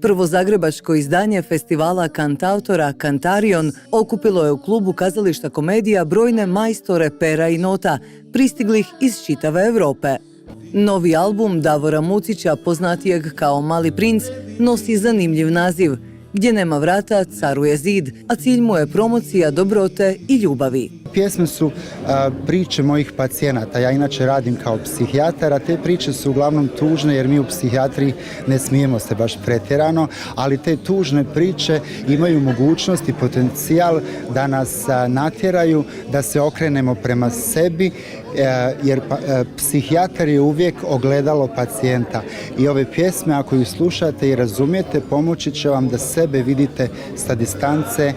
Prvo zagrebačko izdanje festivala kantautora Kantarion okupilo je u klubu kazališta Komedija brojne majstore pera i nota, pristiglih iz čitave Europe. Novi album Davora Mucića, poznatijeg kao Mali princ, nosi zanimljiv naziv, Gdje nema vrata, caruje zid, a cilj mu je promocija dobrote i ljubavi. Pjesme su priče mojih pacijenata. Ja inače radim kao psihijatar, a te priče su uglavnom tužne jer mi u psihijatriji ne smijemo se baš pretjerano, ali te tužne priče imaju mogućnost i potencijal da nas natjeraju da se okrenemo prema sebi, jer psihijatar je uvijek ogledalo pacijenta. I ove pjesme, ako ih slušate i razumijete, pomoći će vam da sebe vidite sa distance,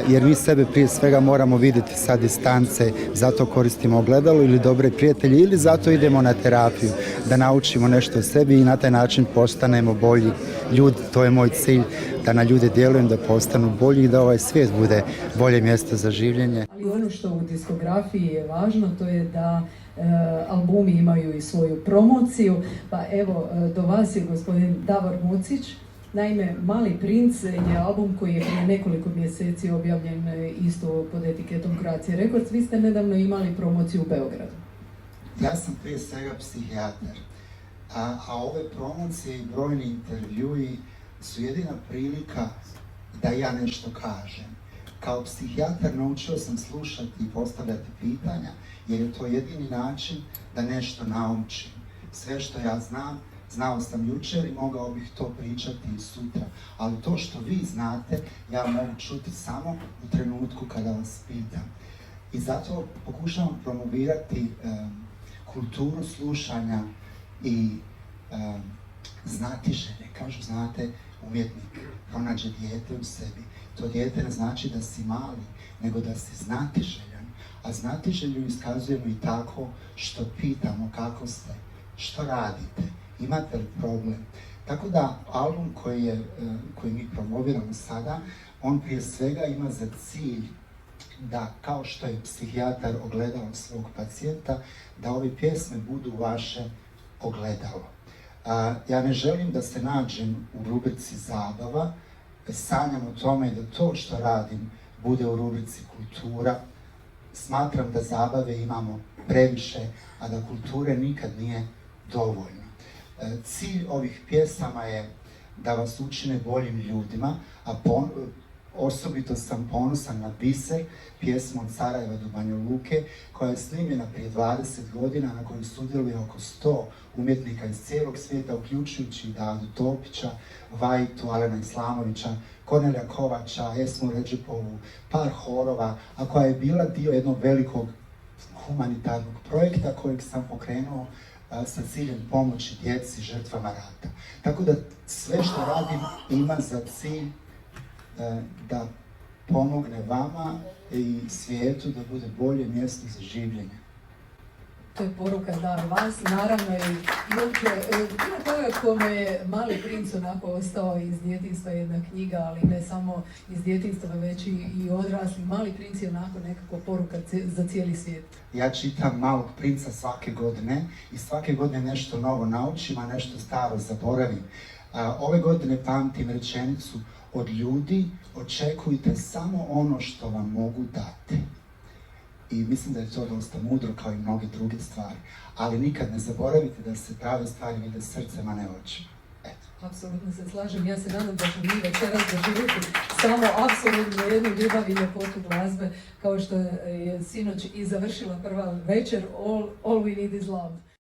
jer mi sebe prije svega moramo vidjeti sa distance, zato koristimo ogledalo ili dobre prijatelje, ili zato idemo na terapiju, da naučimo nešto o sebi i na taj način postanemo bolji ljudi. To je moj cilj, da na ljude djelujem, da postanu bolji i da ovaj svijet bude bolje mjesto za življenje. Ali ono što u diskografiji je važno, to je da albumi imaju i svoju promociju, pa evo do vas je gospodin Davor Mucić. Naime, Mali princ je album koji je prije nekoliko mjeseci objavljen isto pod etiketom Croatia Records. Vi ste nedavno imali promociju u Beogradu. Ja sam prije svega psihijatar, a ove promocije i brojni intervjui su jedina prilika da ja nešto kažem. Kao psihijatar naučio sam slušati i postavljati pitanja, jer je to jedini način da nešto naučim. Sve što ja znam, znao sam jučer i mogao bih to pričati i sutra, ali to što vi znate, ja mogu čuti samo u trenutku kada vas pitam. I zato pokušavam promovirati kulturu slušanja i znatiželje. Kažu, znate, umjetnik pronađe dijete u sebi. To dijete ne znači da si mali, nego da si znatiželjan. A znatiželju iskazujemo i tako što pitamo kako ste, što radite, imate li problem. Tako da album koji mi promoviramo sada, on prije svega ima za cilj da, kao što je psihijatar ogledalo svog pacijenta, da ove pjesme budu vaše ogledalo. Ja ne želim da se nađem u rubrici zabava, sanjam o tome da to što radim bude u rubrici kultura. Smatram da zabave imamo previše, a da kulture nikad nije dovoljno. Cilj ovih pjesama je da vas učine boljim ljudima, a osobito sam ponosan na Biser, pjesmu od Sarajeva do Banja Luke, koja je snimljena prije 20 godina, na kojoj sudjeluje oko 100 umjetnika iz cijelog svijeta, uključujući i Dadu Topića, Vajtu, Alena Islamovića, Kornelija Kovača, Esmu Redžepovu, par horova, a koja je bila dio jednog velikog humanitarnog projekta kojeg sam pokrenuo sa ciljem pomoći djeci žrtvama rata. Tako da sve što radim ima za cilj da pomogne vama i svijetu da bude bolje mjesto za življenje. To je poruka da vas, naravno i bilo toga kome je Mali princ onako ostao iz djetinjstva jedna knjiga, ali ne samo iz djetinjstva, već i odrasli. Mali princ je onako nekako poruka za cijeli svijet. Ja čitam Malog princa svake godine i svake godine nešto novo naučim, a nešto staro zaboravim. Ove godine pamtim rečenicu: od ljudi očekujte samo ono što vam mogu dati. I mislim da je to dosta mudro, kao i mnoge druge stvari. Ali nikad ne zaboravite da se prave stvari vide srcem, a ne očima. Eto. Apsolutno se slažem. Ja se nadam da ćemo mi večeras doživjeti samo apsolutno jednu ljubav i ljepotu glazbe, kao što je sinoć i završila prva večer All We Need Is Love.